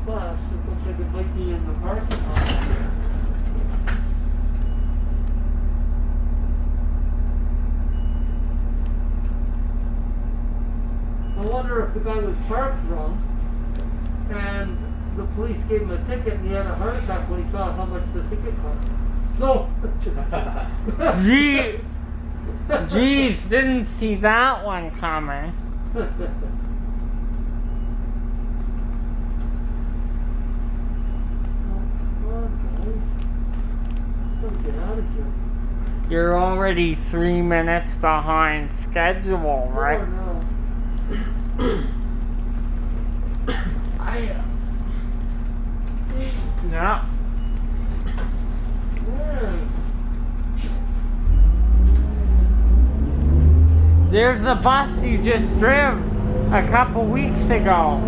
bus. It looks like it might be in the parking lot. I wonder if the guy was parked wrong and the police gave him a ticket and he had a heart attack when he saw how much the ticket cost. No! Jeez, didn't see that one coming. Get out of here. You're already 3 minutes behind schedule, right? Oh, no. Yeah. There's the bus you just drove a couple weeks ago.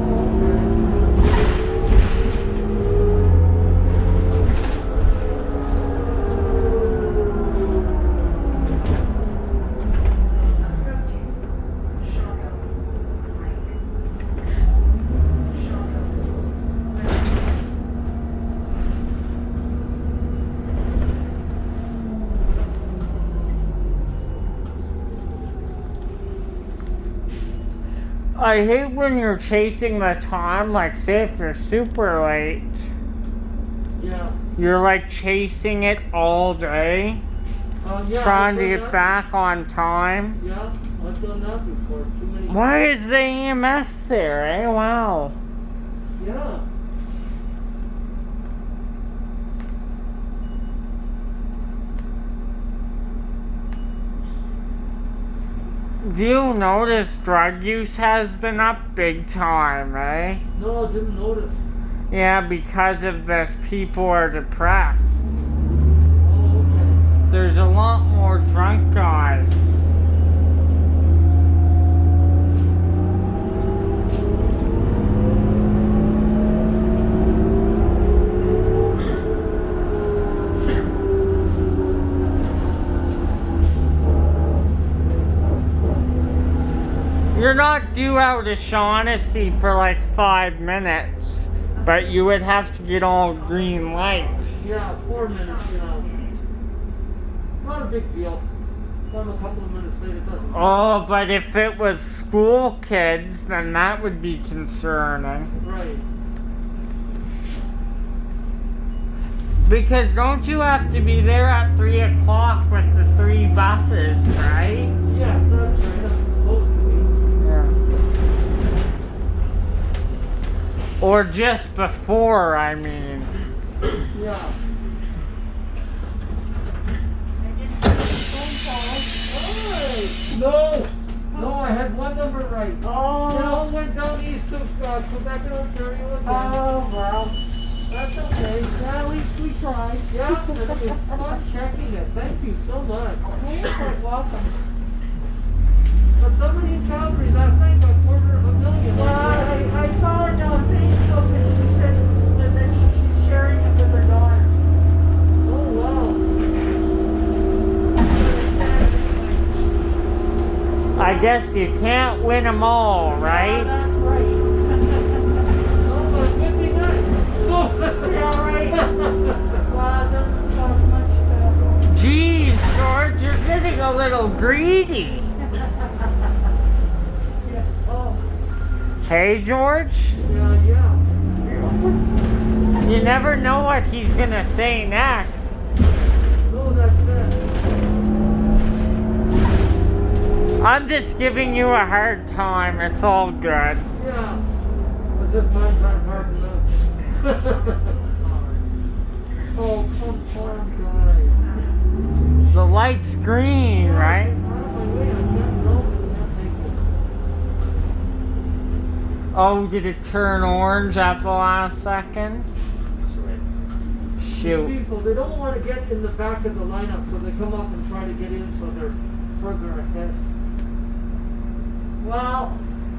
I hate when you're chasing the time, like say if you're super late. Yeah. You're like chasing it all day. Yeah, trying to get back on time. Yeah, I've done that before. Too many. Why is the EMS there, eh? Wow. Yeah. Do you notice drug use has been up big time, eh? No, I didn't notice. Yeah, because of this, people are depressed. Oh, okay. There's a lot more drunk guys. You're not due out of Shaughnessy for like 5 minutes, but you would have to get all green lights. Yeah, 4 minutes, you know. Not a big deal. Come a couple of minutes late, it doesn't matter. Oh, but if it was school kids, then that would be concerning. Right. Because don't you have to be there at 3 o'clock with the 3 buses, right? Yes, that's right. That's supposed to be. Or just before, I mean. Yeah. No! No, I had one number right. Oh. It all went down east to Quebec and Ontario again. Oh, well. That's okay. Yeah, at least we tried. Yeah, it was fun checking it. Thank you so much. You're quite welcome. But somebody in Calgary last night got $250,000. Well, I saw it on Facebook and she said that she's sharing it with her daughters. Oh, wow. I guess you can't win them all, right? Yeah, that's right. Oh, but it would be nice. Oh. Yeah, right. Well, it doesn't cost much to... Jeez, George, you're getting a little greedy. Yeah. Oh. Hey, George? Yeah. You never know what he's gonna say next. No, that's it. I'm just giving you a hard time. It's all good. Yeah. As if times aren't hard enough. Oh, come on, guys. The light's green, right? Oh, did it turn orange at the last second? These Shoot. people, they don't want to get in the back of the lineup, so they come up and try to get in so they're further ahead. Well,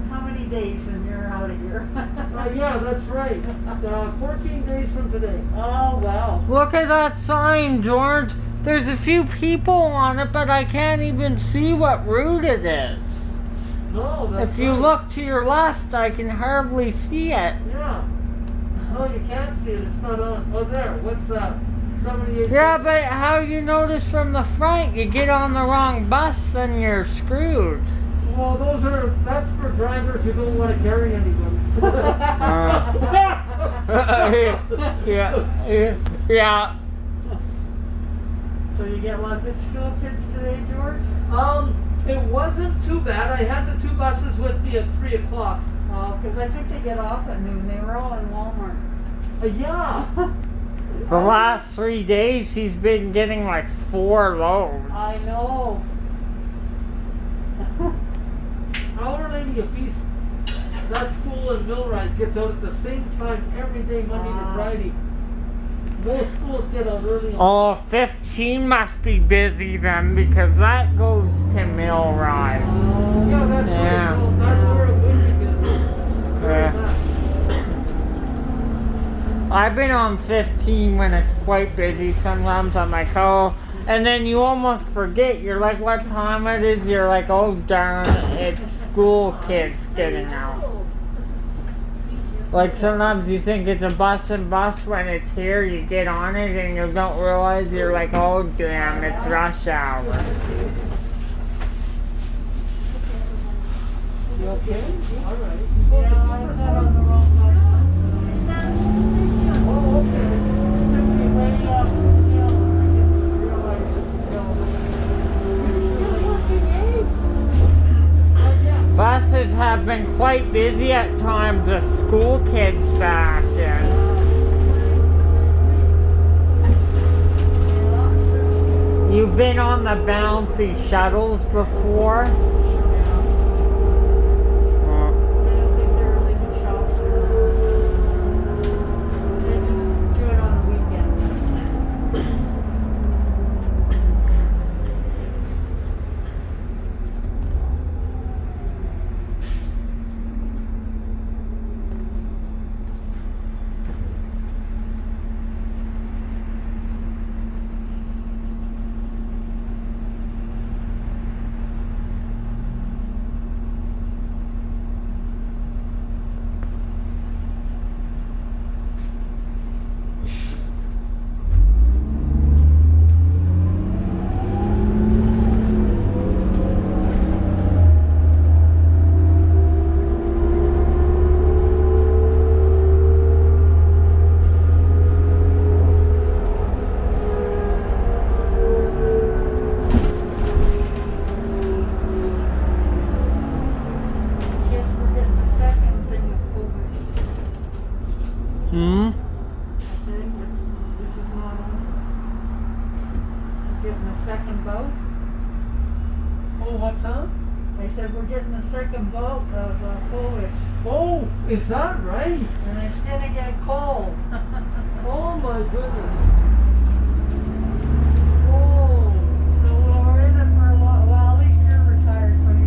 how many days and you're out of here? Yeah, that's right. 14 days from today. Oh, well. Look at that sign, George. There's a few people on it, but I can't even see what route it is. No, that's If you right. look to your left, I can hardly see it. Yeah. No, you can't see it. It's not on. Oh, there. What's that? 78. Yeah, but how you notice from the front? You get on the wrong bus, then you're screwed. Well, that's for drivers who don't want to carry anybody. Yeah. So you get lots of school kids today, George? It wasn't too bad. I had the 2 buses with me at 3 o'clock. Oh, because I think they get off at noon. They were all in Walmart. Yeah. The last 3 days, he's been getting like 4 loads. I know. Our Lady of Peace, that school in Millrise gets out at the same time every day, Monday to Friday. Most schools get out early. Oh, 15 must be busy then because that goes to Millrise. Yeah, that's Yeah. right. Well, that's where it would be busy. Very Yeah. much. I've been on 15 when it's quite busy. Sometimes I'm like, oh, and then you almost forget. You're like, what time it is? You're like, oh darn, it's school kids getting out. Like sometimes you think it's a bus when it's here, you get on it and you don't realize you're like, oh damn, it's rush hour. You okay? All right. Yeah, I got on the wrong bus. Oh, okay. Took me way off the hill. I didn't realize it. Buses have been quite busy at times with school kids back in. You've been on the bouncy shuttles before? I don't think there was any shops there. They just do it on the weekends. Yes, we're getting the second thing of COVID. Hmm? I think this is not on. We're getting the second boat. Oh, what's that? I said we're getting the second boat of COVID, Oh, is that right? and it's gonna get cold. Oh my goodness. Oh, So we're in it for a while. Well, at least you're retired, Frank.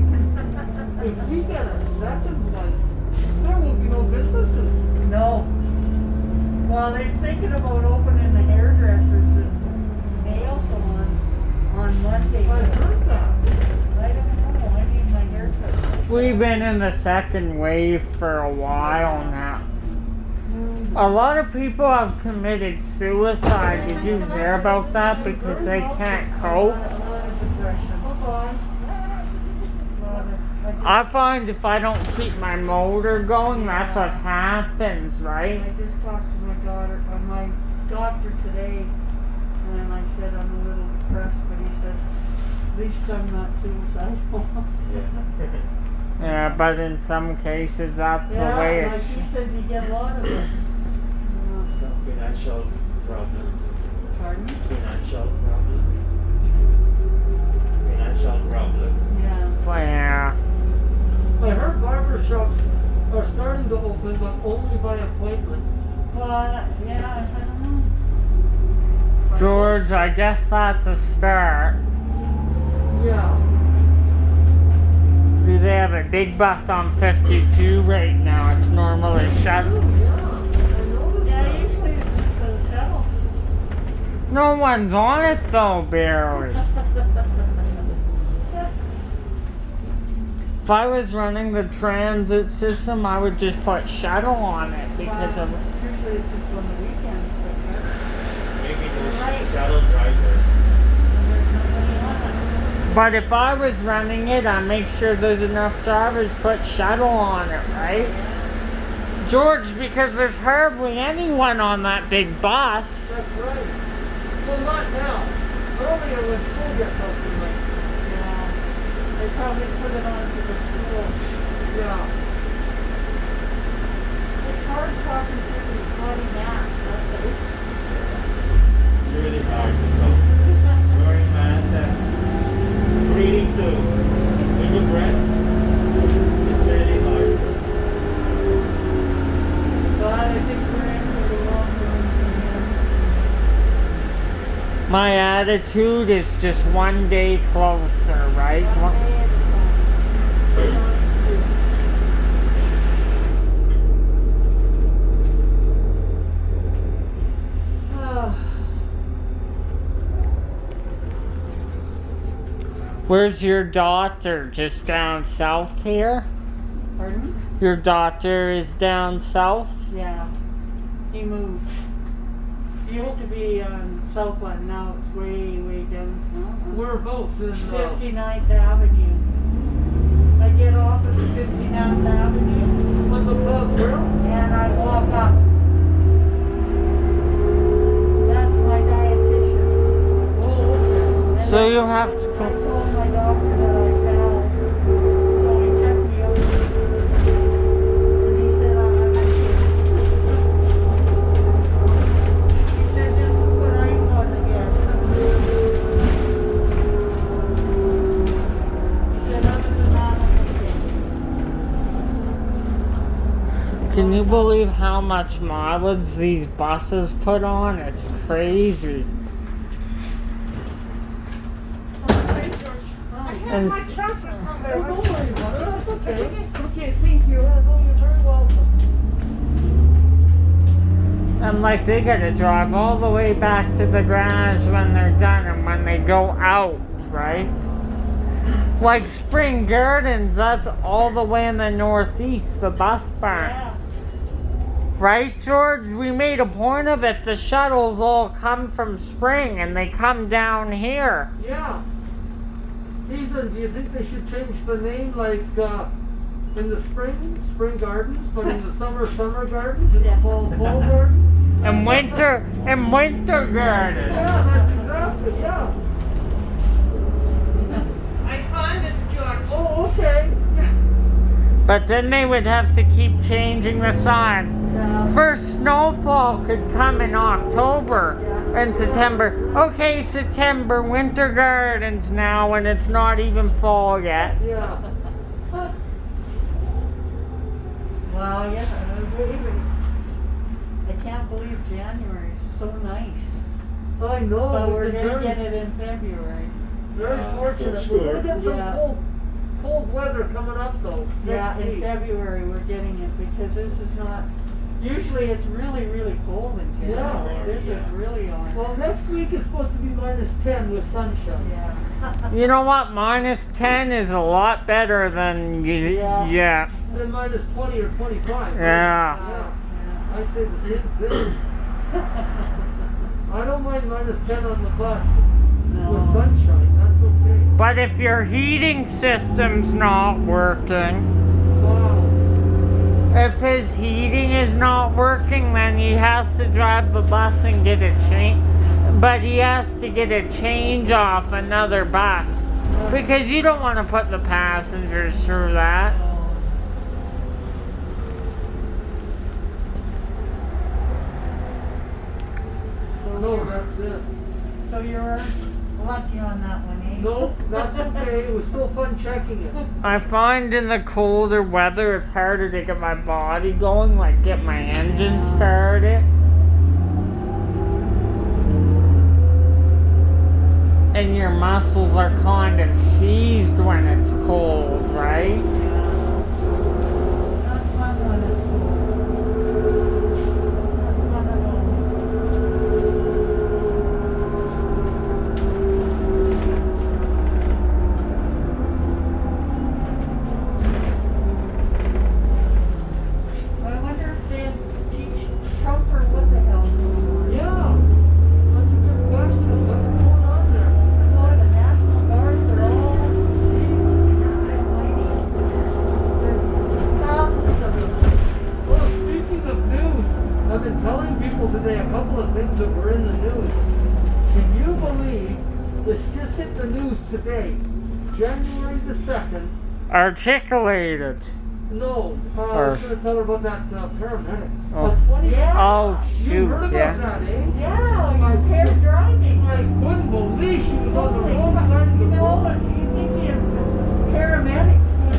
if we get a second one, there will be no businesses. No. Well, they're thinking about opening the hairdressers and nail salons on Monday. I heard that. I don't know. I need my haircut. We've been in the second wave for a while now. A lot of people have committed suicide. Did you hear about that? Because they can't A cope. lot of depression. Bye-bye. I find if I don't keep my motor going, that's what happens, I right? just talked to my doctor today, and I said I'm a little depressed, but he said, at least I'm not suicidal. Yeah, but in some cases, that's the Yeah, way like it's. he said, you get a lot of it. Some financial problem. Pardon? Financial problem. Financial problem. Yeah. Yeah. I heard barber shops are starting to open, but only by appointment. Well, yeah, I don't know. George, I guess that's a start. Yeah. See, they have a big bus on 52 right now. It's normally shut. Yeah, I noticed Yeah, that. usually it's just a shuttle. No one's on it though, barely. If I was running the transit system, I would just put shuttle on it because of. Usually it's just on the weekends, but Maybe Right. there's shuttle drivers. there's nobody on it. But if I was running it, I make sure there's enough drivers put shuttle on it, right? George, because there's hardly anyone on that big bus. That's right. Well, not now. Earlier when school gets open, like, Yeah. They probably put it on to the school. yeah. It's hard talking through these bloody masks, aren't they? It's really hard to talk. Wearing masks and breathing too. When you breath, it's really hard. But I think we're in for the long run from My attitude is just one day closer, right? here. One day at a time. Oh, Where's your daughter? Just down south here? pardon? Your daughter is down south? Yeah. He moved. He used to be on Southland, now it's way, way down. Whereabouts in 59th Avenue. I get off at the 59th Avenue on the Cloud Trail? and I walk up. That's my dietitian. Oh, okay. And So I- you have to I go. told my doctor that I fell, so he checked me out. And he said, I'm he said just to put ice on again. He said other than that, I'm okay. Can you believe how much mileage these buses put on? It's crazy. And My transfer somewhere. Oh, don't worry about it. That's okay. Okay, thank you. Yeah, no, you're very welcome. I'm like, they gotta drive all the way back to the garage when they're done and when they go out, right? Like Spring Gardens, that's all the way in the northeast, the bus barn. Yeah. Right, George? We made a point of it. The shuttles all come from Spring and they come down here. Yeah. Ethan, do you think they should change the name like in the spring gardens, but in the summer gardens, in Yeah. the fall gardens? And winter gardens. Yeah, that's exactly, yeah. I found it, George. Oh, okay. But then they would have to keep changing the sign. First snowfall could come in October and September. Okay, September, winter gardens now, and it's not even fall yet. Yeah. Well, yeah, I can't believe January is so nice. I know. But we're we've been gonna get very, it in February. very fortunate. for We're gonna sure. get some Yeah. cold weather coming up though. Yeah, Next in week. February we're getting it because this is not, usually it's really, really cold in January. Yeah. This is really on. Well, next week is supposed to be -10 with sunshine. Yeah. You know what? -10 is a lot better than Yeah. yeah. And -20 or 25. Yeah. Yeah. I say the same thing. I don't mind -10 on the bus with No. sunshine. That's okay. But if your heating system's not working, Wow. if his heating is not working, then he has to drive the bus and get a change. But he has to get a change off another bus because you don't want to put the passengers through that. No, that's it. So you're lucky on that one, eh? No, that's okay. It was still fun checking it. I find in the colder weather it's harder to get my body going, like get my engine started. And your muscles are kind of seized when it's cold, right? Not fun when it's cold. Not fun at all. I've been telling people today a couple of things that were in the news. Can you believe this just hit the news today? January the 2nd. Articulated. No, I was going to tell her about that paramedic. Oh. A 20 Yeah. Oh, You shoot, heard about yeah. that, eh? Yeah, you impaired driving. I couldn't believe she was on the Holy wrong crap. side of the You know, road. you think the paramedics would,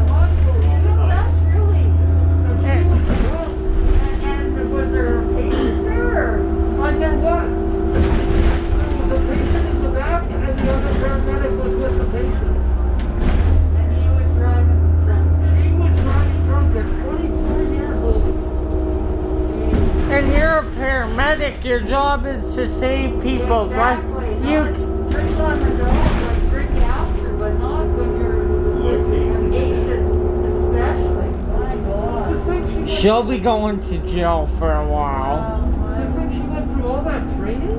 Unbelievable. that's really, And she was drunk. and was there a patient there? Like there was. There was a patient in the back and the other paramedic was with the patient. And he was driving drunk. She was driving drunk at 24 years old. And you're a paramedic. Your job is to save people's lives. Exactly. You. Not drink on the road, like drink after, but not when you're Looking. a patient, especially. My To God. think she went, She'll be going to jail for a while. to think she went through all that training?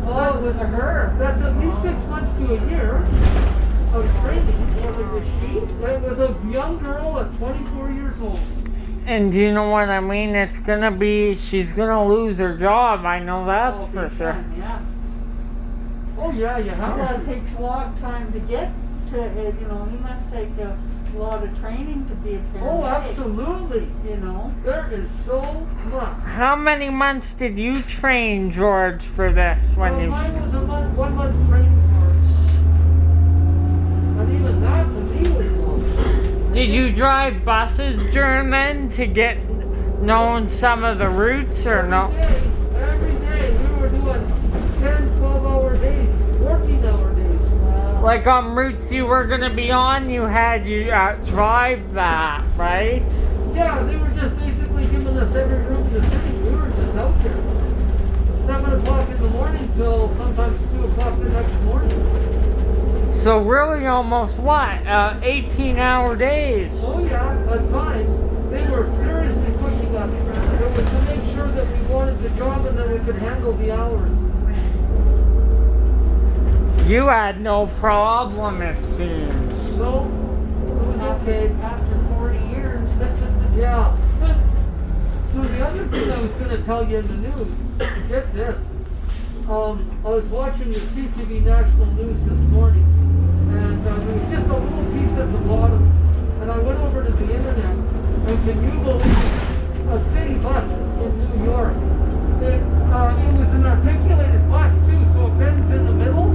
Oh, it was a her. That's at least 6 months to a year of training. It was a she? It was a young girl at 24 years old. And do you know what I mean? It's gonna be, she's gonna lose her job. I know that's Oh, for big sure. time, yeah. Oh yeah, you have Well, to. it takes a long time to get to it, you know, you must take a lot of training to be a paramedic. Oh, absolutely. You know? There is so much. How many months did you train George for this when you? Mine was a 1 month training course. And even that to me was long. Did you drive buses during then to get known some of the routes or no? Every day we were doing 10, 12-hour days, 14-hour days. Wow. Like on routes you were gonna be on, you had you drive that, right? Yeah, they were just basically giving us every route in the city. We were just out there. 7 o'clock in the morning till sometimes 2 o'clock the next morning. So really almost what? 18-hour days. Oh yeah, at times they were seriously pushing us. It was to make sure that we wanted the job and that we could handle the hours. You had no problem, it seems. So, it was okay. After 40 years. Yeah. So the other thing I was going to tell you in the news, get this. I was watching the CTV national news this morning, and there was just a little piece at the bottom, and I went over to the internet, and can you believe a city bus in New York? It was an articulated bus too, so it bends in the middle,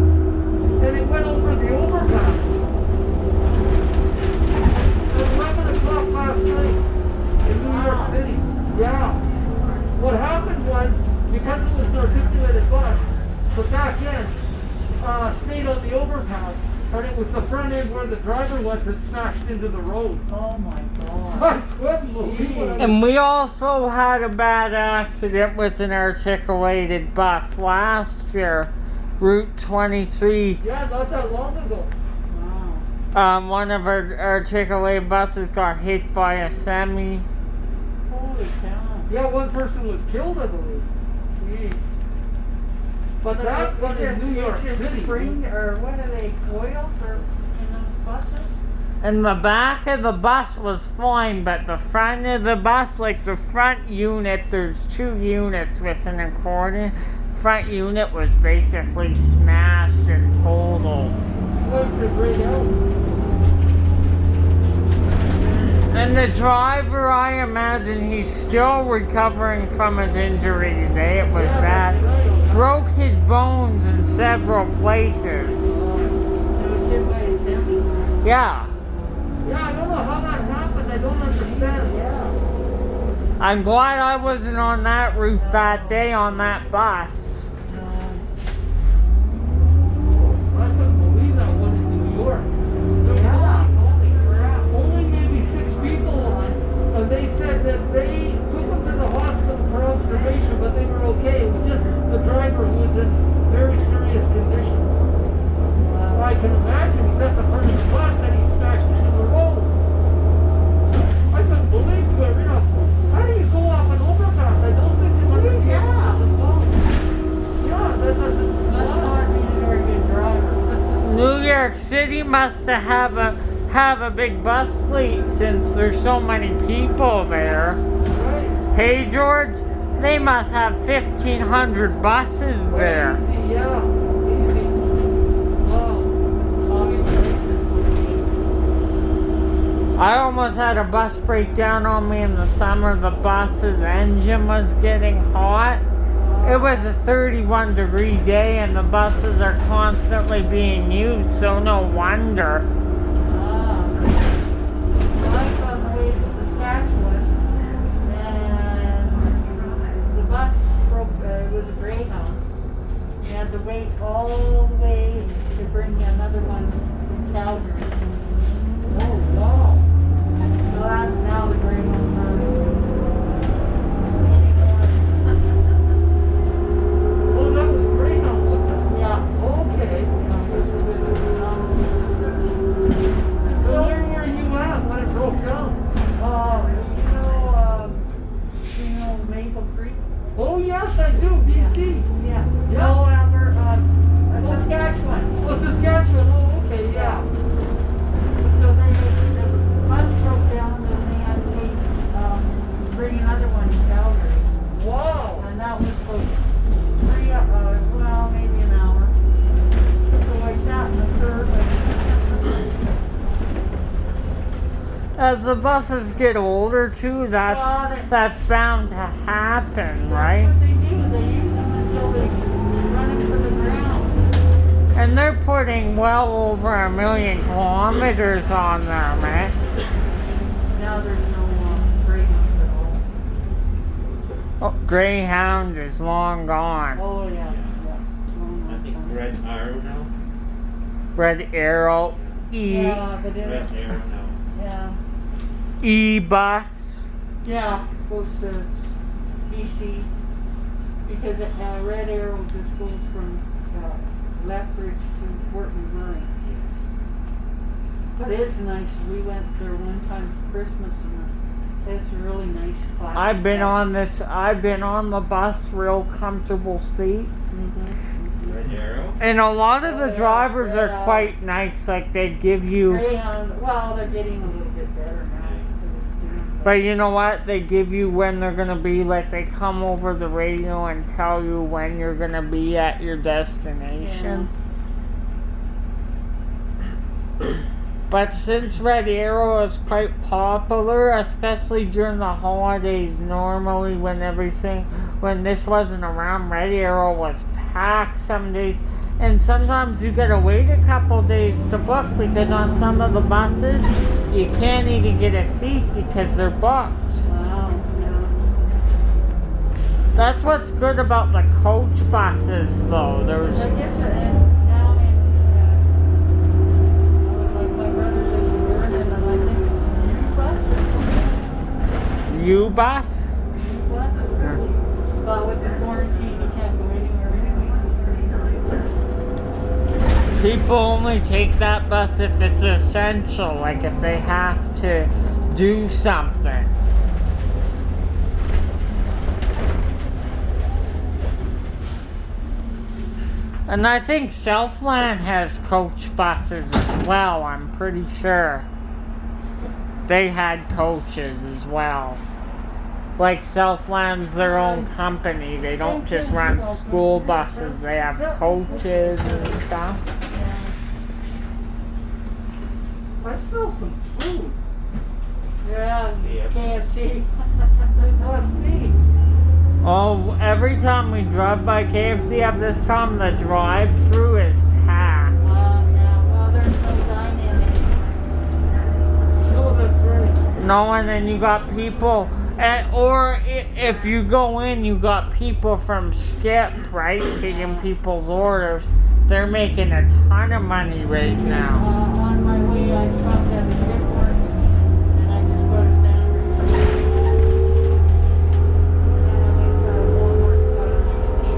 and it went over the overpass. At 11 o'clock last night in New York City. Yeah. What happened was, because it was an articulated bus, the back end stayed on the overpass, and it was the front end where the driver was that smashed into the road. Oh my God. I couldn't believe what I And we also had a bad accident with an articulated bus last year, Route 23. Yeah, not that long ago. Wow. One of our articulated buses got hit by a semi. Holy cow. Yeah, one person was killed, I believe. Jeez. But that one in New York it's just City. spring, or what are they, coil for, in those buses? And the back of the bus was fine, but the front of the bus, like the front unit, there's 2 units with an accordion. Front unit was basically smashed and totaled. Wiped it right out. And the driver, I imagine he's still recovering from his injuries, eh? It was Yeah, bad. that's right. Broke his bones in several places. It was hit by a semi? Yeah. Yeah, I don't know how that happened. I don't understand. Yeah. I'm glad I wasn't on that route that day on that bus. No. I couldn't believe that one in New York. There was Yeah, holy crap. only maybe 6 people on, and they said that they took them to the hospital for observation, but they were okay. It was just the driver who was in very serious condition. I can imagine he's at the front of the bus and he smashed into the road. I couldn't believe it. You know, how do you go off an overpass? I don't think they let the Yeah. vehicles involved. Yeah, that doesn't. Must not be a very good driver. New York City must have a big bus fleet since there's so many people there. Right. Hey George, They must have 1,500 buses there. Easy, yeah. Easy. Wow. I almost had a bus break down on me in the summer. The bus's engine was getting hot. It was a 31-degree day and the buses are constantly being used, so no wonder. I was on the way to Saskatchewan, and the bus broke. It was a Greyhound. We had to wait all the way to bring another one from Calgary. Oh, wow. So that's now the Greyhounds aren't anymore. Oh, that was Greyhound, was it? Yeah. Okay. So where were you at when it broke down? You know Maple Creek? Oh, yes, I do. BC. Yeah. Yeah. No, Saskatchewan. Oh, Saskatchewan. Oh, okay, yeah. So the bus broke down and they had to bring another one to Calgary. Wow. And that was for maybe an hour. So I sat in the curb As the buses get older too, that's bound to happen, right? That's what they do. They use them until they run into the ground. And they're putting well over 1 million kilometers on them, eh? Now there's no Greyhounds at all. Oh, Greyhound is long gone. Oh yeah. I think Red Arrow now. Red Arrow, Yeah, but Red Arrow now. yeah. E-Bus. Yeah, goes to BC because Red Arrow just goes from Lethbridge to Port McMurray. But it's nice. We went there one time for Christmas and it's a really nice class. I've been on the bus, real comfortable seats. Red Arrow. And a lot of the Oh, yeah, drivers Red are Arrow. quite nice, like they give you, Greyhound, well, they're getting a little bit better now. but you know what, they give you when they're gonna be, like they come over the radio and tell you when you're gonna be at your destination. But since Red Arrow is quite popular, especially during the holidays, normally when this wasn't around, Red Arrow was packed some days. And sometimes you gotta wait a couple days to book because on some of the buses, you can't even get a seat because they're booked. Wow, yeah. That's what's good about the coach buses though. I There's guess like my brother lives in Vernon, and I think it's U-Bus. U-Bus. But with the quarantine, you can't go anywhere anyway. People only take that bus if it's essential, like if they have to do something. And I think Southland has coach buses as well, I'm pretty sure. They had coaches as well. Like Southland's their own company. They don't just run school buses, they have coaches and stuff. I smell some food. Yeah, KFC. It must be. Oh, every time we drive by KFC at this time, the drive-through is packed. Yeah, well, there's no dine-in anymore. No, that's right. No, and then you got people, if you go in, you got people from Skip, right, taking people's orders. They're making a ton of money right now. On my way, I stopped at the airport, and I just go to Sanders. And I went to Walmart and got a nice tea.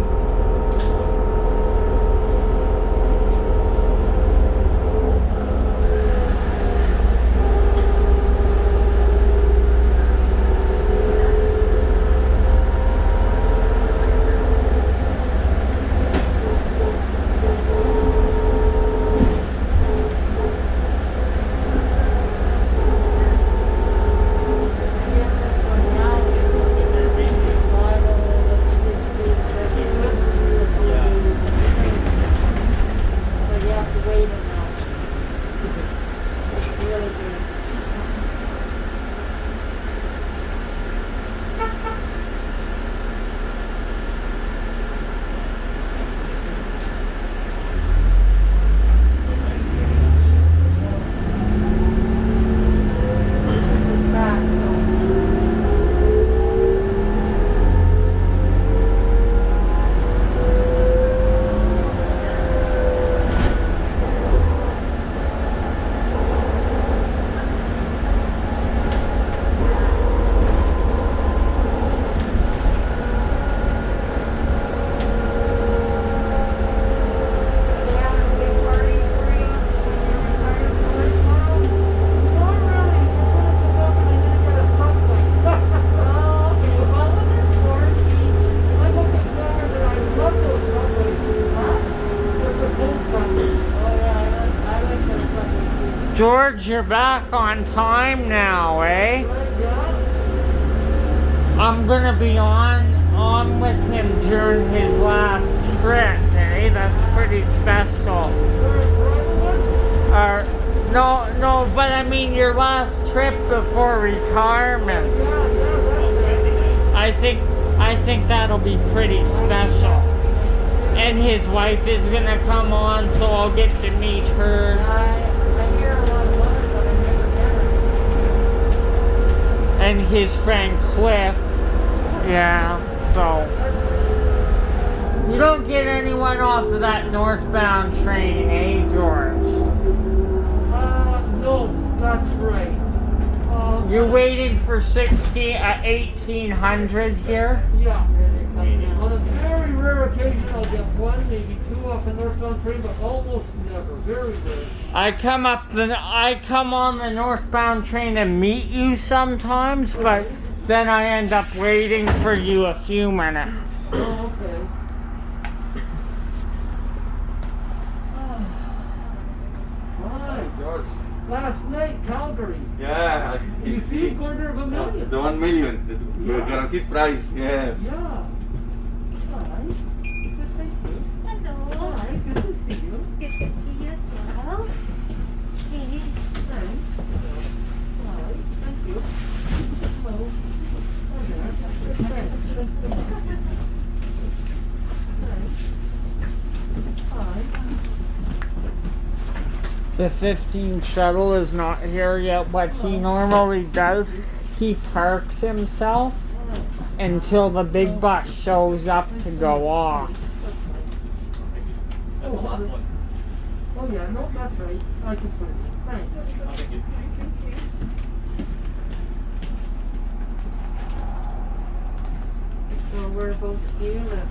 George, you're back on time now, eh? I'm gonna be on with him during his last trip, eh? That's pretty special. No, but I mean your last trip before retirement. I think that'll be pretty special. And his wife is gonna come on, so I'll get to meet her. I hear a lot of words, but I never met her. And his friend Cliff. Yeah, so. You don't get anyone off of that northbound train, eh, George? No, that's right. You're waiting for 1800 here? Yeah. On a very rare occasion, I'll get one, maybe two off a northbound train, but almost never. Very rare. I come on the northbound train to meet you sometimes, but then I end up waiting for you a few minutes. Oh, okay. Hi. George. Last night, Calgary. Yeah, You see, quarter of a million. The 1 million, the Yeah. guaranteed price. Yes. Yeah. Hi. Good, thank you. Hello. Hi, good to see you. Good to see you as well. Hey. Thanks. Hi, thank you. Hello. Hi there. Thanks. Thanks so much. Thanks. Hi. The 15 shuttle is not here yet. What he normally does, he parks himself until the big bus shows up to go off. That's the last one. Oh yeah, no, that's right. I can put it. Thanks. Thank you. So whereabouts do you live?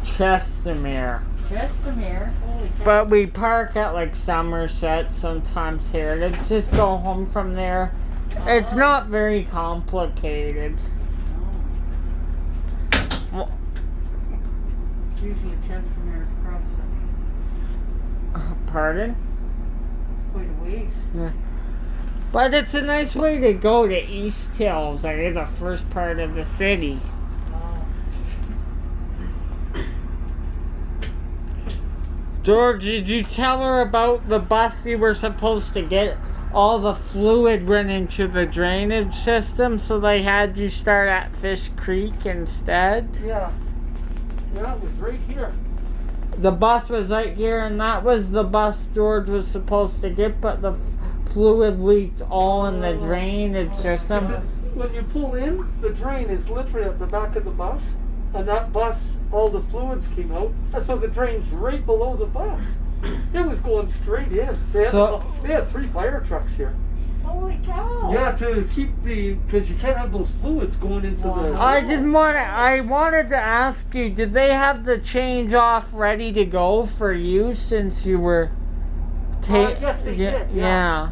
Chestermere. Chestermere. Holy cow. But we park at like Somerset, sometimes here. To just go home from there. It's not very complicated. Well, Usually Chestermere is across pardon? quite a ways. Yeah. But it's a nice way to go to East Hills, like the first part of the city. George, did you tell her about the bus you were supposed to get? All the fluid went into the drainage system, so they had you start at Fish Creek instead? Yeah. Yeah, it was right here. The bus was right here, and that was the bus George was supposed to get, but the fluid leaked all in the drainage system. When you pull in, the drain is literally at the back of the bus, and that bus, all the fluids came out, and so the drain's right below the bus. It was going straight in. They had 3 fire trucks here. Holy cow! Yeah, to keep because you can't have those fluids going into the... I wanted to ask you, did they have the change off ready to go for you since you were... yes, they did. Yeah.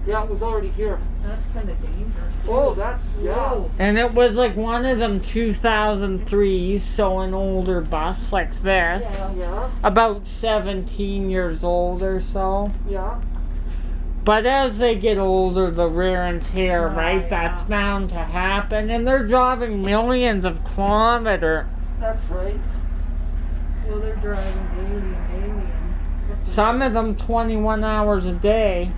Yeah, it was already here. That's kind of dangerous. Oh, that's... Yeah. Whoa. And it was like one of them 2003s, so an older bus like this. Yeah. About 17 years old or so. Yeah. But as they get older, the wear and tear, right? Yeah. That's bound to happen. And they're driving millions of kilometers. That's right. Well, they're driving alien. Some of them 21 hours a day.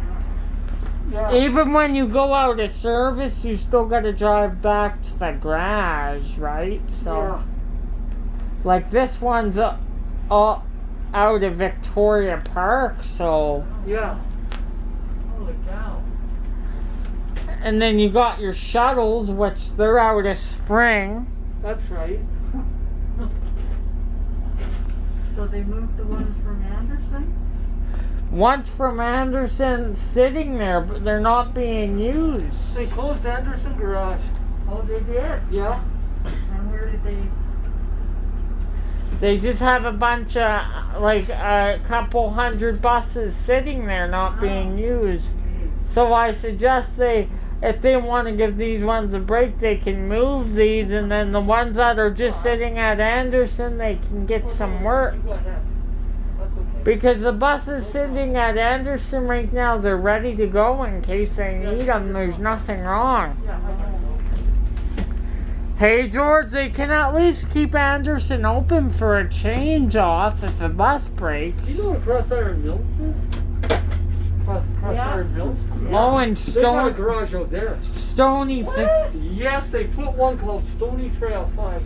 Yeah. Even when you go out of service, you still got to drive back to the garage, right? So, Yeah. like this one's all out of Victoria Park, so... Yeah. Holy cow. And then you got your shuttles, which they're out of Spring. That's right. So they moved the ones from Anderson? One's from Anderson sitting there, but they're not being used. They closed Anderson Garage. Oh, they did? Yeah. And where did they... They just have a bunch of, like, a couple hundred buses sitting there not being used. So I suggest if they want to give these ones a break, they can move these, and then the ones that are just sitting at Anderson, they can get some work. You go ahead. That's okay. Because the bus is sitting at Anderson right now. They're ready to go in case they need them. There's nothing wrong. Yeah, I got it. Hey George, they can at least keep Anderson open for a change off if the bus breaks. Do you know where Cross Iron Mills is? Cross Yeah. Iron Mills? Oh, and They got a Stone, garage out there. Stony. Yes, they put one called Stony Trail 5.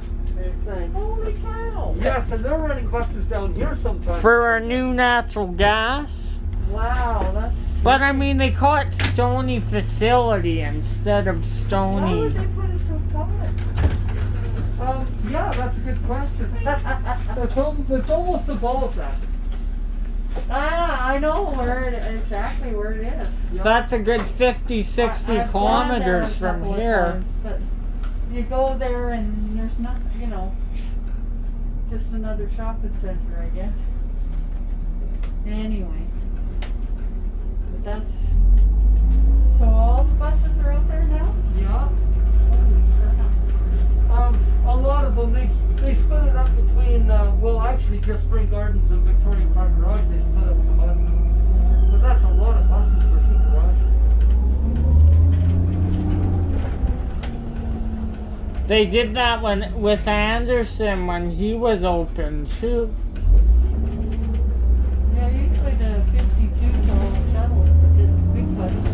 Thanks. Holy cow. Yes, and they're running buses down here sometimes. For a new natural gas. Wow, that's. But I mean, they call it Stony Facility instead of Why Stony. would they put it so common? Yeah, that's a good question. It's almost a Balzac. I know exactly where it is. That's a good 50, 60 I've gone there kilometers a from couple of here. times, but you go there and there's nothing, you know, just another shopping center, I guess. Anyway, but that's so all the buses are out there now. Yeah. A lot of them, they split it up between, well, actually just Spring Gardens and Victoria Park Garage, they split up the buses. But that's a lot of buses for two garages. They did that with Anderson when he was open too. Yeah, usually the 52s are all shuttles, but the big buses.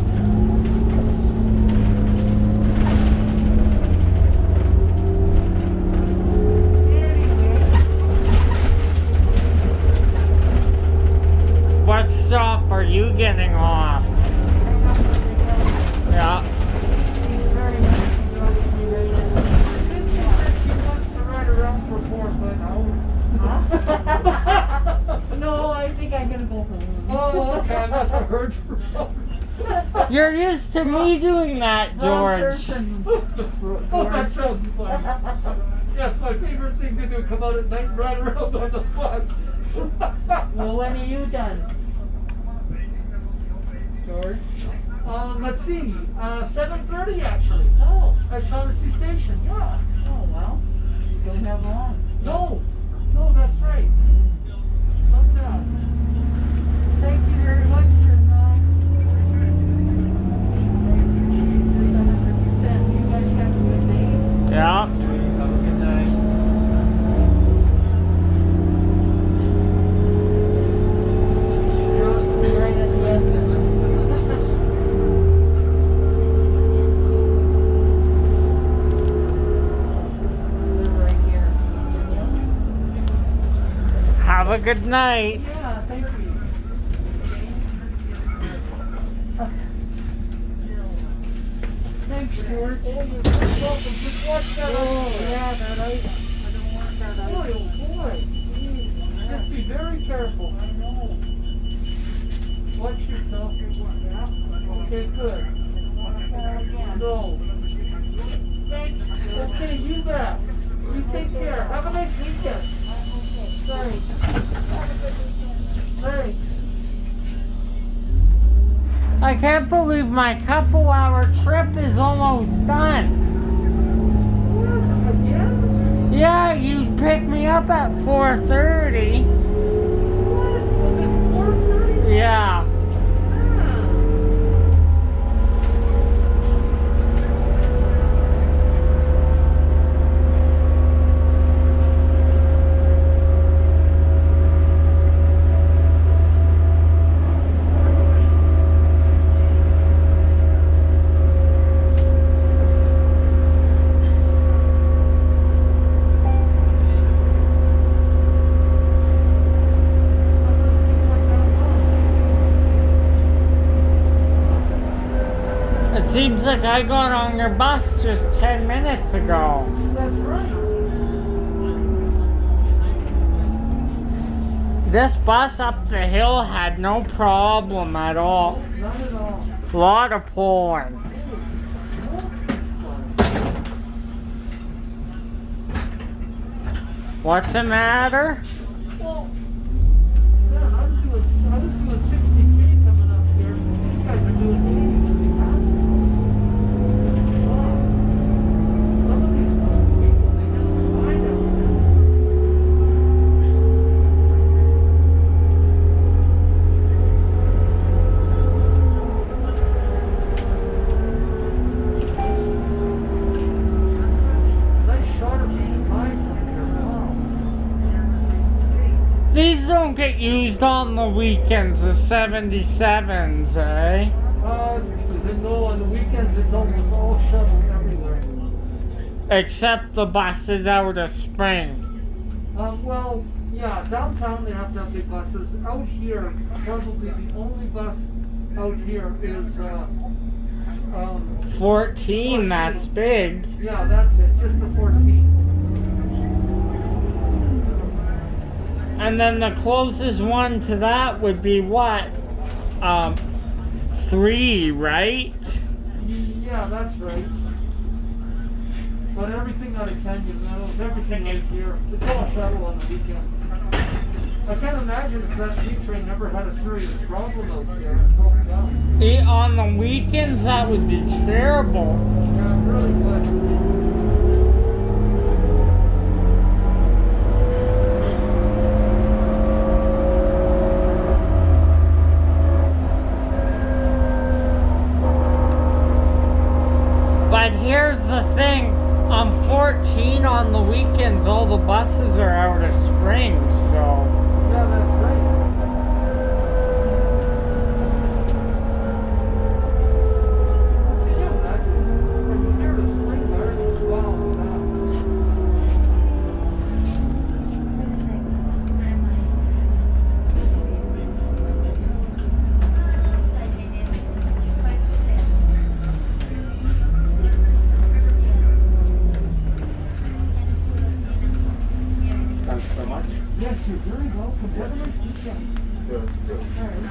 What stop are you getting off? Yeah. Didn't she say she wants to ride around for 4 or 5 hours? No, I think I'm gonna go home. Oh, okay, I must have heard you wrong. You're used to me doing that, Wrong George. person. Oh, that sounds funny. Yes, my favorite thing to do, come out at night and ride around on the bus. Well, when are you done? George? Let's see, 7:30 actually, Oh, at Shaughnessy Station, yeah. oh well. You don't have long. No, that's right. Not bad. Thank you very much, and I appreciate this 100%. You guys have a good day. Yeah. Have a good night. You're right at the end. They're right here. Have a good night. Yeah, thank you. Thanks, George. Oh, you're very welcome. Just watch that. Oh, yeah, that ice. I don't want that Boy, ice. oh boy. Just be very careful. I know. Watch yourself. Okay, good. Again. No. Thanks, George. Okay, you bet. You take care. Have a nice weekend. Thanks. Thanks. I can't believe my couple-hour trip is almost done. What? Again? Yeah, you picked me up at 4:30. What? Was it 4:30? Yeah. Doesn't seem like that long. It seems like I got on your bus just 10 minutes ago. That's right. This bus up the hill had no problem at all. Not at all. A lot of pulling. What's the matter? Well, man, I was doing 63 coming up here. These guys are doing 80 when we pass them. Wow. Some of these people, they just slide out don't get used on the weekends, the 77s, eh? No, on the weekends it's almost all shoveled everywhere. Except the buses out of Spring. Well, yeah, downtown they have to have big buses. Out here, probably the only bus out here is 14, that's big. Yeah, that's it, just the 14. And then the closest one to that would be what? 3, right? Yeah, that's right. But everything out of Canyon Meadows, everything out here, it's all shuttle on the weekend. I can't imagine if that C train never had a serious problem out there and broke down. On the weekends, that would be terrible. Yeah, it really would. But here's the thing, on 14 on the weekends, all the buses are out of Spring, so... Yeah, that's right. Can you imagine? From here to Spring Gardens, wow, wow. Thanks so much. Yes, you're very welcome. Have a nice weekend. Good, good. All right.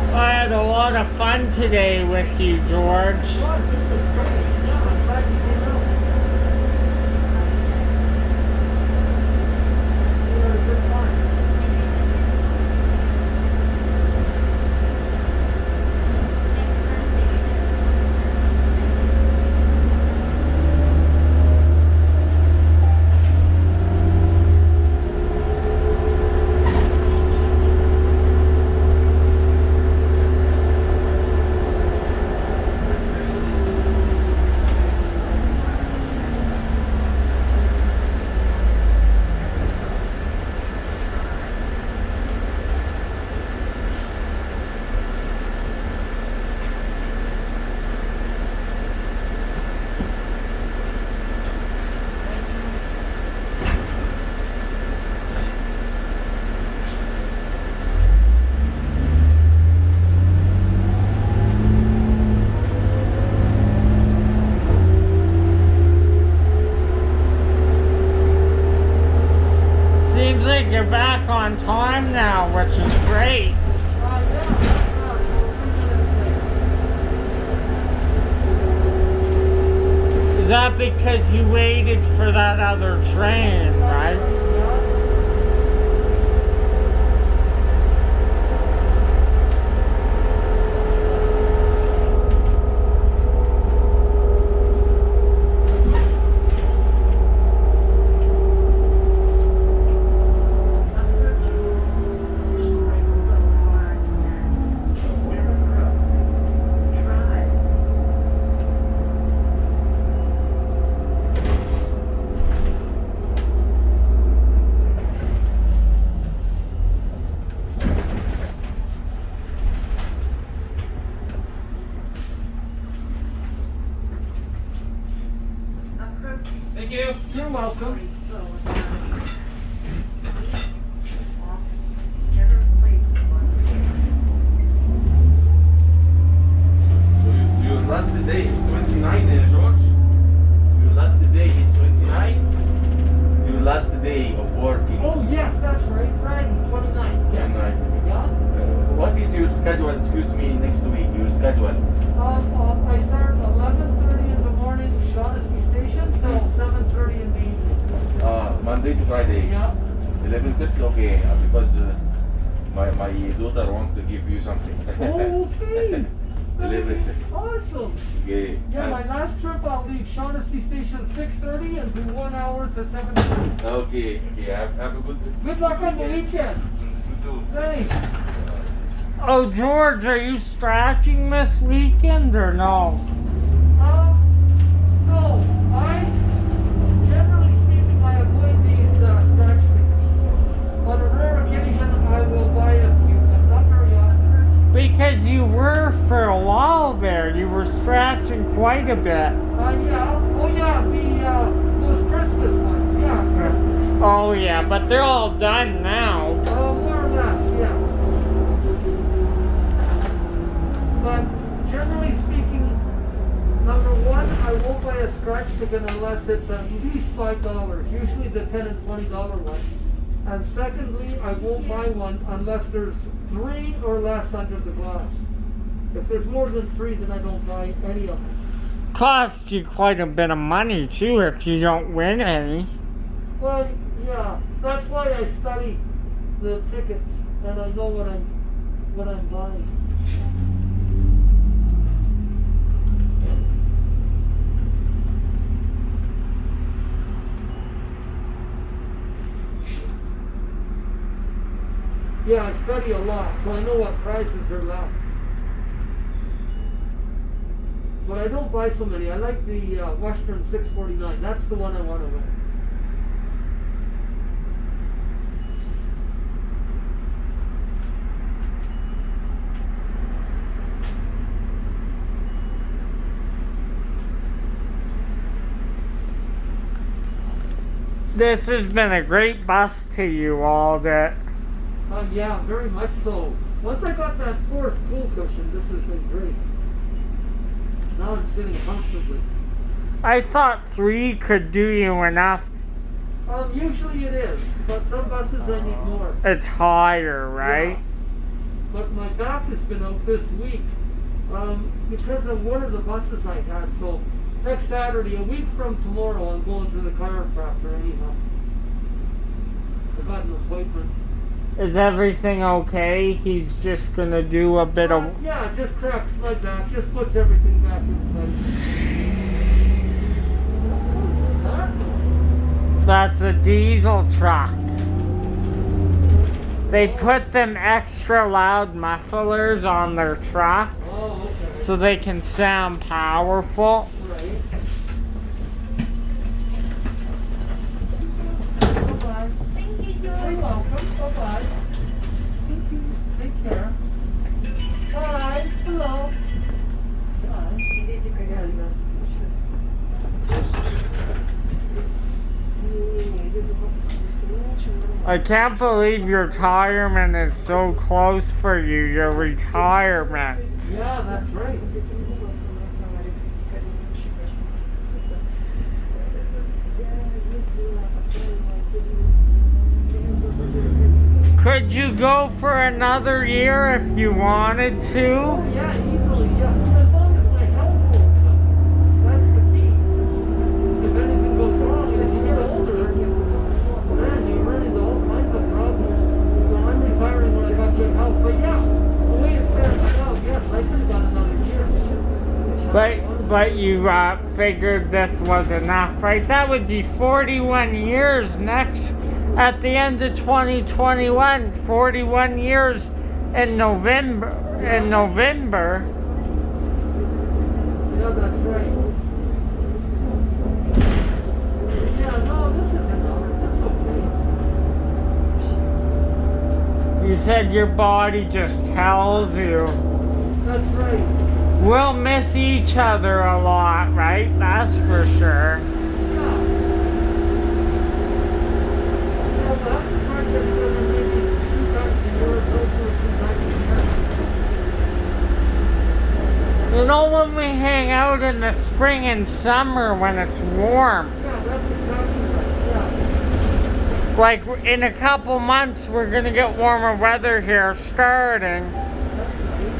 I had a lot of fun today with you, George. Well, it's just a strange. Yeah, I'm glad you came out. You had a good time. Seems like you're back on time now, which is great. Is that because you waited for that other train, right? Thank you. You're welcome. So your last day is 29, George? Your last day is 29. Your last day of working. Oh yes, that's right. Friday, 29th. Yes. 29th. Yeah. What is your schedule? Excuse me, next week. Your schedule. I start 11:30 in the morning, Shaughnessy Station, till 7:30 in the evening. Monday to Friday. Yeah. 11 sets, okay. Because my daughter want to give you something. Oh, okay. Delivery. Awesome. Okay. Yeah, my last trip I'll leave Shaughnessy Station 6:30 and do 1 hour to 7:30. Okay. Okay. Have a good. Good luck on the weekend. You too. Thanks. Oh, George, are you stretching this weekend or no? No. Generally speaking, I avoid these scratch picks. On a rare occasion, I will buy a few, but not very often. Because you were for a while there. You were stretching quite a bit. Yeah. Oh, yeah. Those Christmas ones. Yeah, Christmas. Oh, yeah, but they're all done now. More or less, yes. But generally speaking, number one, I won't buy a scratch ticket unless it's at least $5, usually the $10 and $20 ones. And secondly, I won't buy one unless there's 3 or less under the glass. If there's more than 3, then I don't buy any of them. Cost you quite a bit of money, too, if you don't win any. Well, yeah, that's why I study the tickets and I know what I'm buying. Yeah, I study a lot, so I know what prizes are left. But I don't buy so many. I like the Western 649. That's the one I want to win. This has been a great bus to you all that. Yeah, very much so. Once I got that 4th cool cushion, this has been great. Now I'm sitting comfortably. I thought 3 could do you enough. Usually it is, but some buses I need more. It's higher, right? Yeah. But my back has been out this week because of one of the buses I had. So next Saturday, a week from tomorrow, I'm going to the chiropractor anyhow. I got an appointment. Is everything okay? He's just gonna do a bit of. Yeah, just cracks my back, just puts everything back in place. That's a diesel truck. They put them extra loud mufflers on their trucks Oh, okay. so they can sound powerful. Right. Bye-bye. Thank you, You're George. welcome. Bye-bye. Thank you. Take care. Bye. Hello. Bye. I can't believe your retirement is so close for you, your retirement. Yeah, that's right. Could you go for another year if you wanted Oh, to? yeah, easily, yeah. As long as my health holds up. That's the key. If anything goes wrong, as you get older, man, you run into all kinds of problems. So I'm retiring when I got good health. But yeah, the way it stands now, yes, I could have got another year. But you figured this was enough, right? That would be 41 years next, at the end of 2021, 41 years in November. Yeah, that's right. Yeah, no, this is enough. That's okay. You said your body just tells you. That's right. We'll miss each other a lot, right? That's for sure. Yeah. Yeah, but I'm just trying to get together maybe 2 times a year or so for 2 times a year. You know when we hang out in the spring and summer when it's warm? Yeah, that's exactly right. Yeah. Like in a couple months we're gonna get warmer weather here starting. That's right.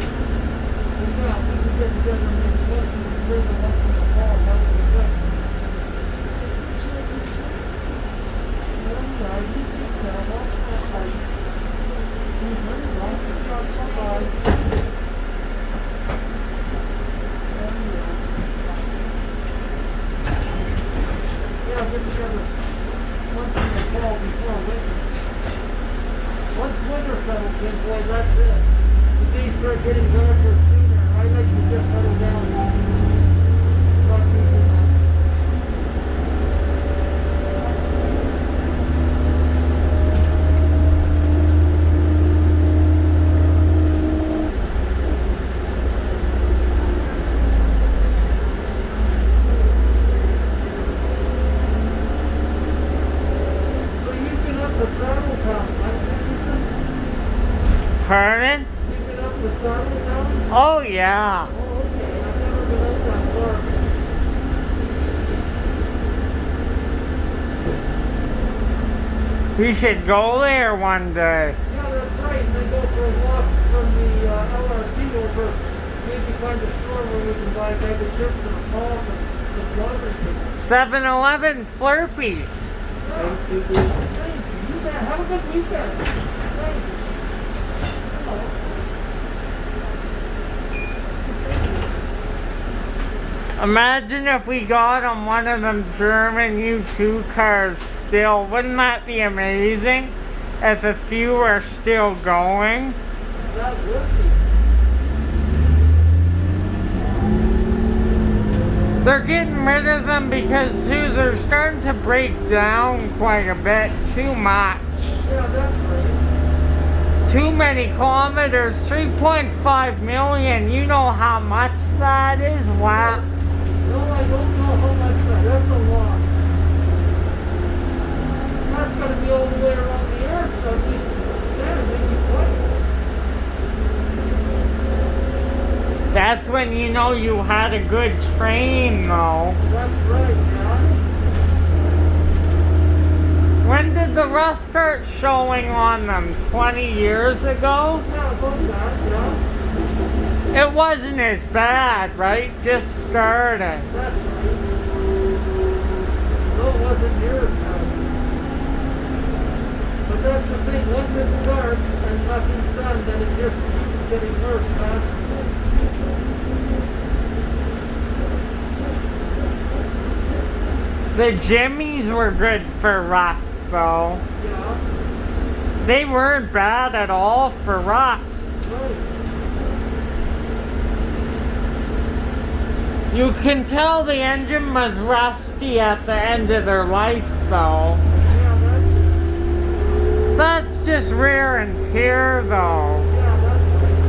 Yeah, we can get together and maybe once in the spring and once in the fall. That would be good. Yeah, you take care of all that. Bye-bye. Yeah, get together once in the fall before winter. Once winter settles in, boy, that's it. The days start getting darker sooner. I like to just settle down. Not too much. So you've been up the saddle town, right? Pardon? You've been up the saddle town? Oh yeah. Oh, okay. I've never been up that far. We should go there one day. Yeah, that's right. And then go for a walk from the LRT over. Maybe find a store where we can buy a bag of chips and a pop and some water. 7-Eleven Slurpees. Thanks. You bet. Have a good weekend. Thanks. Oh. Imagine if we got on one of them German U2 cars still. Wouldn't that be amazing? If a few are still going. That would be. They're getting rid of them because too, they're starting to break down quite a bit. Too much. Yeah, that's right. Too many kilometers. 3.5 million. You know how much that is? Wow. No, I don't know how much that. That's a lot. That's got to be all the way around the earth, at least 10, maybe twice. That's when you know you had a good train though. That's right, yeah. When did the rust start showing on them? 20 years ago? Yeah, about that, yeah. It wasn't as bad, right? Just started. That's right. No, it wasn't near as bad. But that's the thing, once it starts and nothing's done, then it just keeps getting worse faster. The Jimmies were good for rust though. Yeah, They weren't bad at all for rust. right. You can tell the engine was rusty at the end of their life though. Yeah, That's just wear and tear though. yeah, that's right.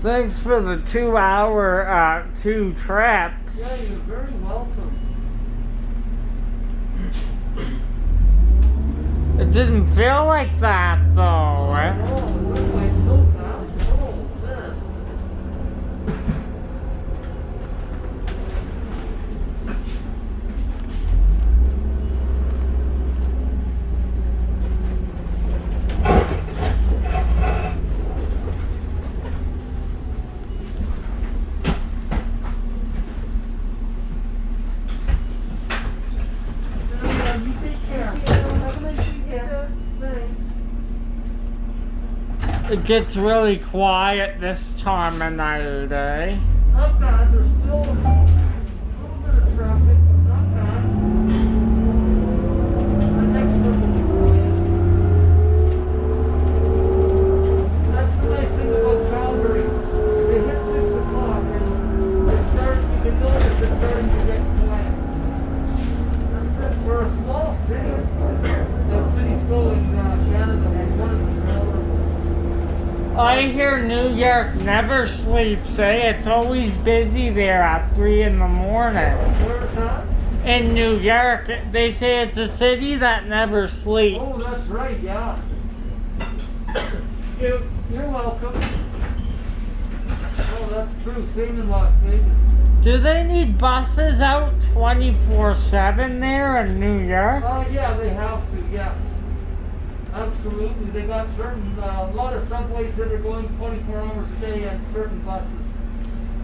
Thanks for the 2-hour, 2 trips. Yeah, you're very welcome. It didn't feel like that though, eh? Oh, it went by so fast. Oh, man. You take care. Have a nice weekend. It gets really quiet this time of night, eh? Not bad. There's still a little bit of traffic, but not bad. The next one will be quiet. That's the nice thing about Calgary. They hit 6 o'clock and you can notice it's starting to get quiet. We're a small city. The city's still in Canada. We're one of the smaller ones. I hear New York never sleeps, eh? It's always busy there at 3 in the morning. Where's that? In New York, they say it's a city that never sleeps. Oh, that's right, yeah. You're welcome. Oh, that's true. Same in Las Vegas. Do they need buses out 24/7 there in New York? Yeah, they have to, yes. Absolutely. They got certain, a lot of subways that are going 24 hours a day and certain buses.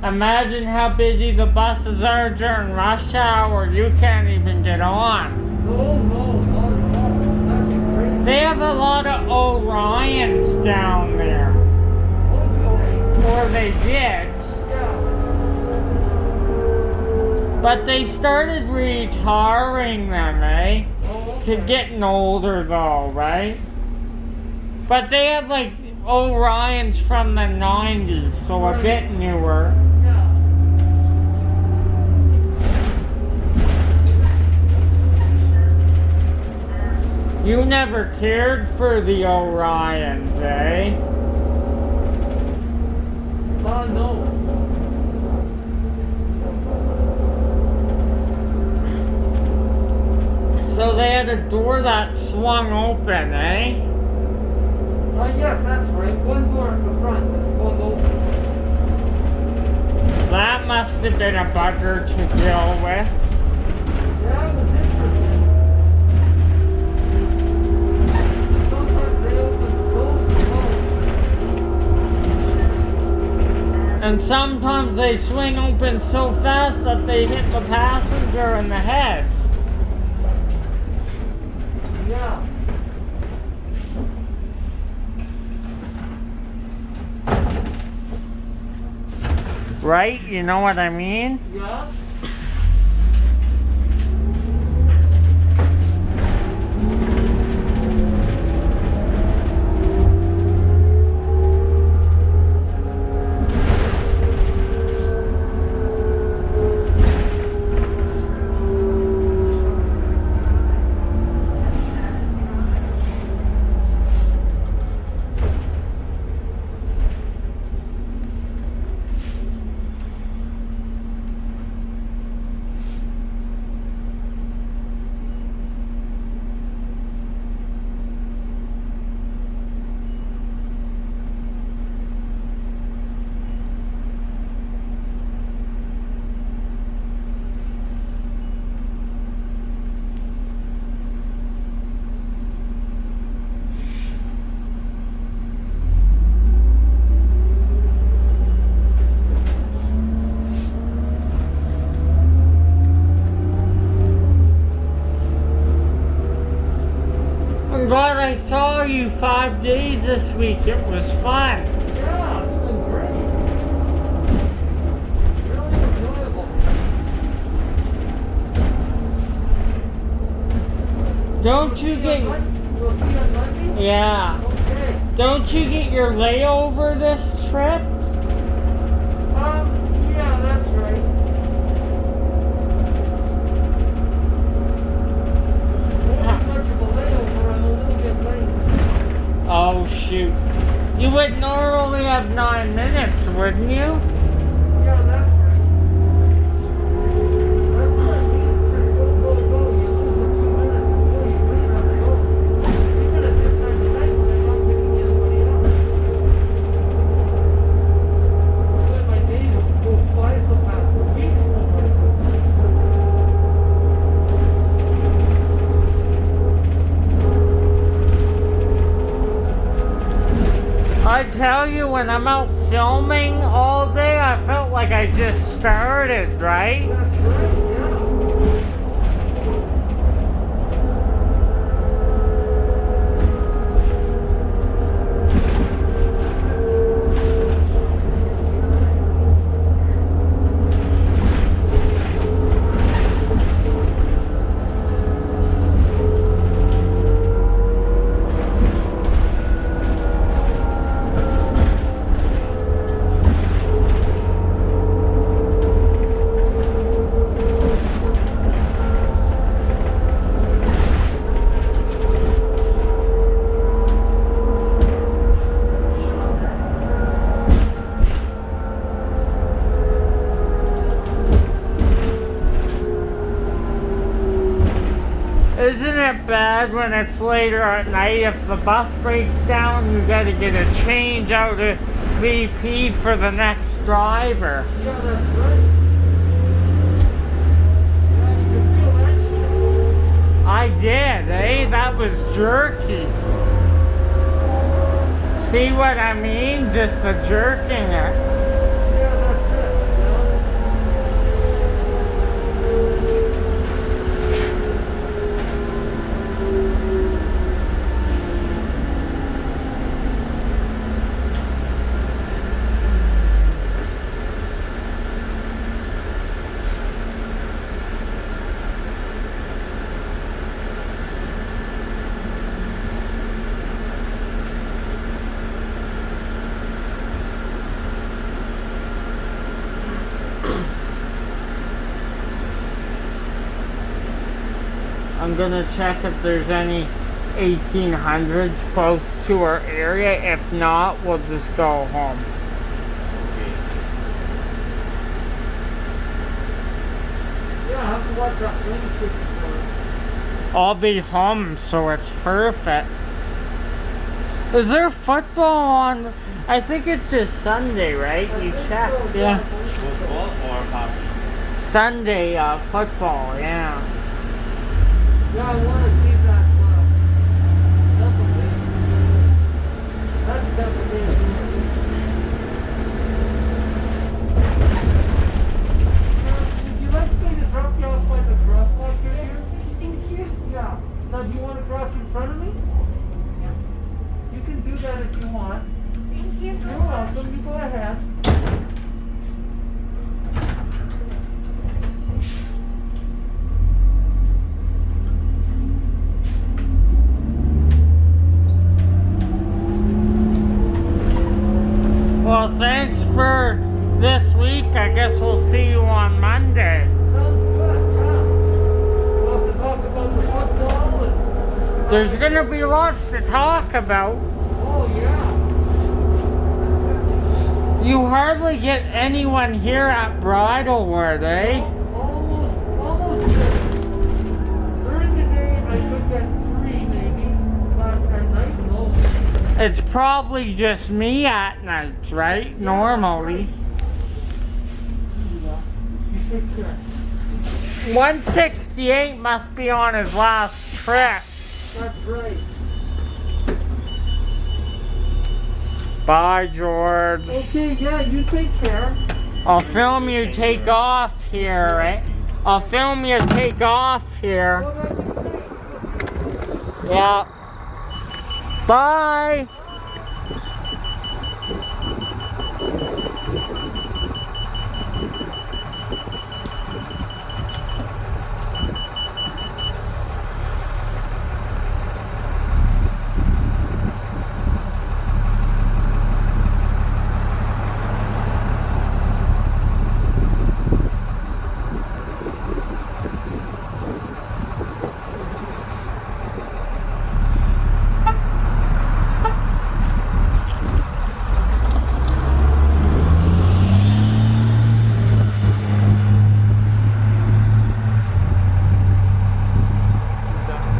Imagine how busy the buses are during rush hour. You can't even get on. No, not at all. That's crazy. They have a lot of Orions down there. Oh, do they? Or they did. Yeah. But they started retiring them, eh? Oh, They're okay. getting older though, right? But they have like Orions from the 90s, so a bit newer. Yeah. You never cared for the Orions, eh? No. So they had a door that swung open, eh? Yes, that's right. One door at the front that swung open. That must have been a bugger to deal with. Yeah, it was interesting. Sometimes they open so slow. And sometimes they swing open so fast that they hit the passenger in the head. Yeah. Right? You know what I mean? Yeah. I'm glad I saw you 5 days this week. It was fun. Yeah, it's been great. Really enjoyable. Don't you get... We'll see you on Monday? Yeah. Okay. Don't you get your layover this trip? Yeah, that's right. Not much of a layover, I'm a little bit late. Oh, shoot. You would normally have 9 minutes, wouldn't you? Yeah, that's right. That's what I mean. It's just go. You lose a few minutes before you really have to go. Even at this time of night when I'm not picking anybody up. When my days goes by so fast, the weeks go by so fast. I tell you, when I'm out filming all day, I felt like I just started, right? That's right, yeah. get bad when it's later at night. If the bus breaks down, you gotta get a change out of VP for the next driver. Yeah, that's right. Yeah, you can feel that shit. I did, eh? That was jerky. See what I mean? Just the jerking it. Yeah, that's it. You know? I'm gonna check if there's any 1800s close to our area. If not, we'll just go home. Yeah, I have to watch that plane fishing for it. I'll be home, so it's perfect. Is there football on? I think it's just Sunday, right? I You think checked, so, yeah. I believe so. Football or hockey? Sunday football, yeah. Yeah, I want to see that. Definitely. That's definitely. Would you like me to drop you off by the crosswalk here? Thank you. Yeah. Now, do you want to cross in front of me? Yeah. You can do that if you want. Thank you so You're much. welcome. You go ahead. Well, thanks for this week. I guess we'll see you on Monday. Sounds good. Yeah. We'll have to talk about the football and. There's gonna be lots to talk about. Oh yeah. You hardly get anyone here at Bridlewood, eh? Almost. During the day, I could get 3 maybe, but at night, no. It's probably just me at night, right? Normally. Yeah. You take care. 168 must be on his last trip. That's right. Bye, George. Okay, yeah, you take care. I'll film you take off here, right? I'll film you take off here. Well, that'd be great. Yeah. Bye.